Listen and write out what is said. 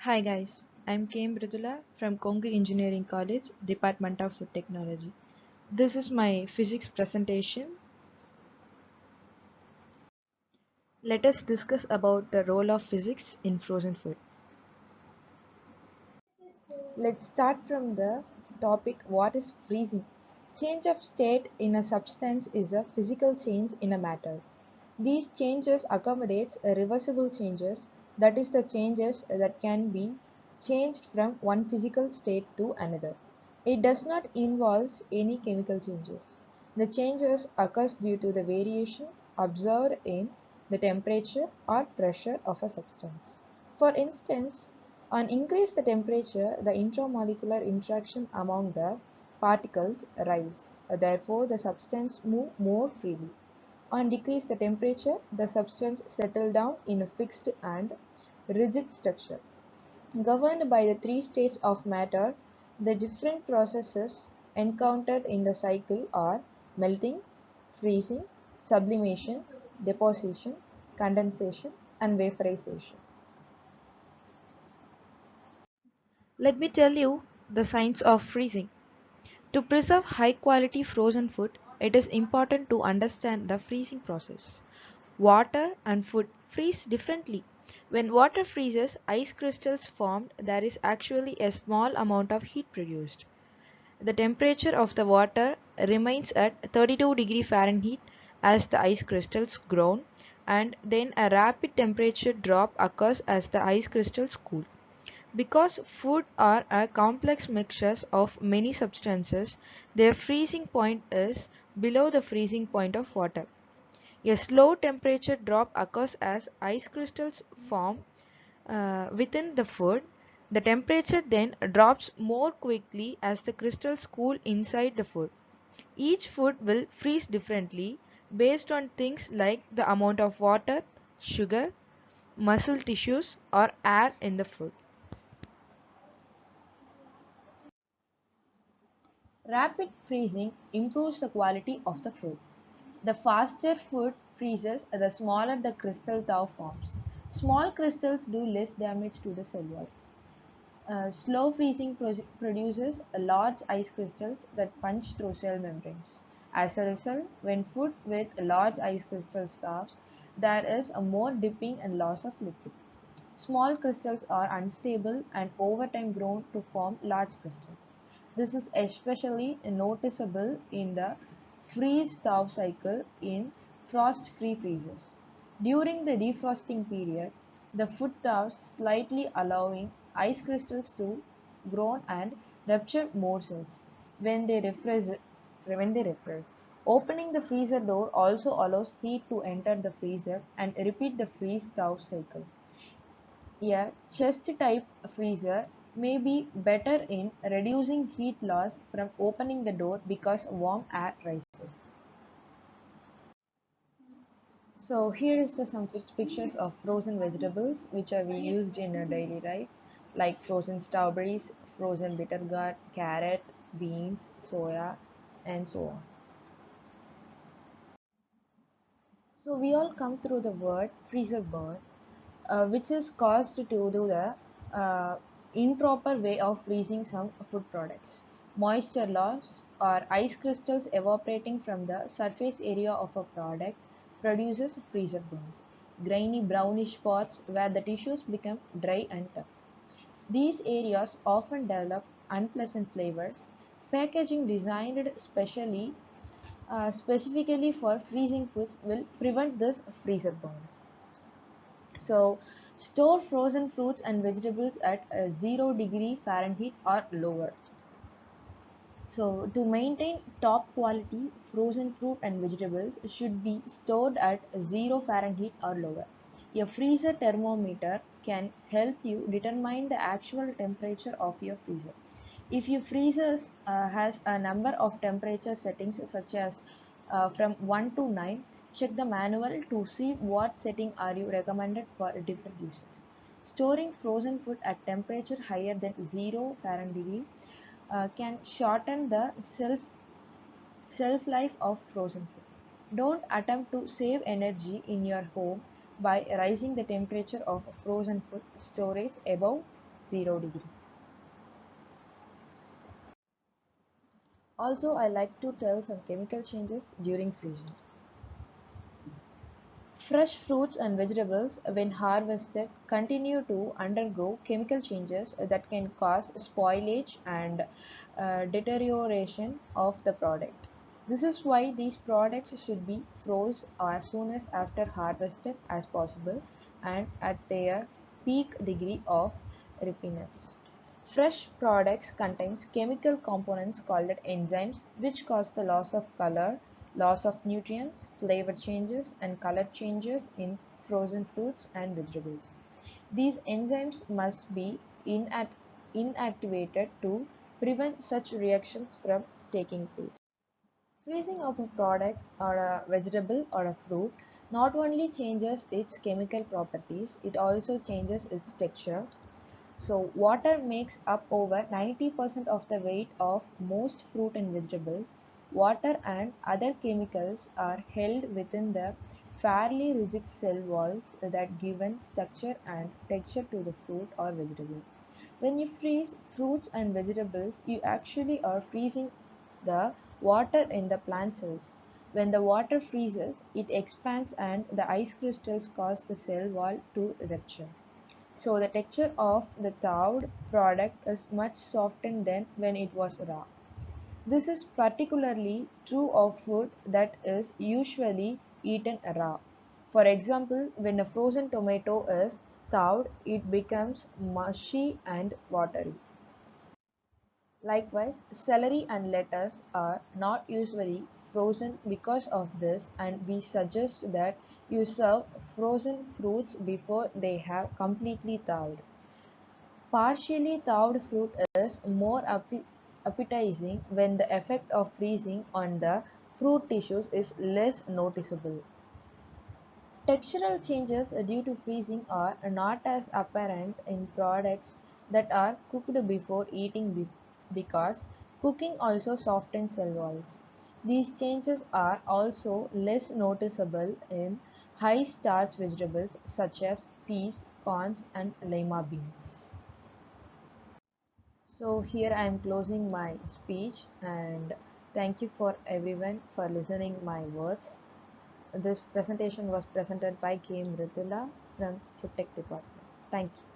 Hi guys, I'm K. Mridula from Kongu Engineering College, Department of Food Technology. This is my physics presentation. Let us discuss about the role of physics in frozen food. Let's start from the topic what is freezing. Change of state in a substance is a physical change in a matter. These changes accommodates reversible changes, that is the changes that can be changed from one physical state to another. It does not involve any chemical changes. The changes occurs due to the variation observed in the temperature or pressure of a substance. For instance, on increase the temperature, the intramolecular interaction among the particles rise. Therefore, the substance move more freely. On decrease the temperature, the substance settle down in a fixed and rigid structure. Governed by the three states of matter, the different processes encountered in the cycle are melting, freezing, sublimation, deposition, condensation, and vaporization. Let me tell you the science of freezing. To preserve high quality frozen food, it is important to understand the freezing process. Water and food freeze differently. When water freezes, ice crystals formed, there is actually a small amount of heat produced. The temperature of the water remains at 32 degree Fahrenheit as the ice crystals grow, and then a rapid temperature drop occurs as the ice crystals cool. Because food are a complex mixtures of many substances, their freezing point is below the freezing point of water. A slow temperature drop occurs as ice crystals form within the food. The temperature then drops more quickly as the crystals cool inside the food. Each food will freeze differently based on things like the amount of water, sugar, muscle tissues, or air in the food. Rapid freezing improves the quality of the food. The faster food freezes, the smaller the crystal tau forms. Small crystals do less damage to the cell walls. Slow freezing produces large ice crystals that punch through cell membranes. As a result, when food with large ice crystal stops, there is a more dipping and loss of liquid. Small crystals are unstable and over time grow to form large crystals. This is especially noticeable in the freeze-thaw cycle in frost-free freezers. During the defrosting period, the food thaws slightly, allowing ice crystals to grow and rupture more cells. When they refresh, opening the freezer door also allows heat to enter the freezer and repeat the freeze-thaw cycle. A chest type freezer may be better in reducing heat loss from opening the door because warm air rises. So here is the some pictures of frozen vegetables which are we used in our daily life, like frozen strawberries, frozen bitter gourd, carrot, beans, soya, and so on. So we all come through the word freezer burn, which is caused to do the improper way of freezing some food products. Moisture loss or ice crystals evaporating from the surface area of a product produces freezer burns. Grainy brownish spots where the tissues become dry and tough. These areas often develop unpleasant flavors. Packaging designed specifically for freezing foods will prevent this freezer burns. So, store frozen fruits and vegetables at 0 degree Fahrenheit or lower. So, to maintain top quality, frozen fruit and vegetables should be stored at 0 Fahrenheit or lower. A freezer thermometer can help you determine the actual temperature of your freezer. If your freezer has a number of temperature settings such as from 1 to 9, check the manual to see what setting are you recommended for different uses. Storing frozen food at temperature higher than 0 Fahrenheit can shorten the shelf life of frozen food. Don't attempt to save energy in your home by raising the temperature of frozen food storage above 0 degree. Also, I like to tell some chemical changes during freezing. Fresh fruits and vegetables, when harvested, continue to undergo chemical changes that can cause spoilage and deterioration of the product. This is why these products should be frozen as soon as after harvested as possible and at their peak degree of ripeness. Fresh products contains chemical components called enzymes which cause the loss of color, loss of nutrients, flavor changes and color changes in frozen fruits and vegetables. These enzymes must be inactivated to prevent such reactions from taking place. Freezing of a product or a vegetable or a fruit not only changes its chemical properties, it also changes its texture. So, water makes up over 90% of the weight of most fruit and vegetables. Water and other chemicals are held within the fairly rigid cell walls that give structure and texture to the fruit or vegetable. When you freeze fruits and vegetables, you actually are freezing the water in the plant cells. When the water freezes, it expands and the ice crystals cause the cell wall to rupture. So the texture of the thawed product is much softened than when it was raw. This is particularly true of food that is usually eaten raw. For example, when a frozen tomato is thawed, it becomes mushy and watery. Likewise, celery and lettuce are not usually frozen because of this, and we suggest that you serve frozen fruits before they have completely thawed. Partially thawed fruit is more appetizing when the effect of freezing on the fruit tissues is less noticeable. Textural changes due to freezing are not as apparent in products that are cooked before eating because cooking also softens cell walls. These changes are also less noticeable in high starch vegetables such as peas, corns, and lima beans. So here I am closing my speech and thank you for everyone for listening my words. This presentation was presented by K. Mridula from Food Tech Department. Thank you.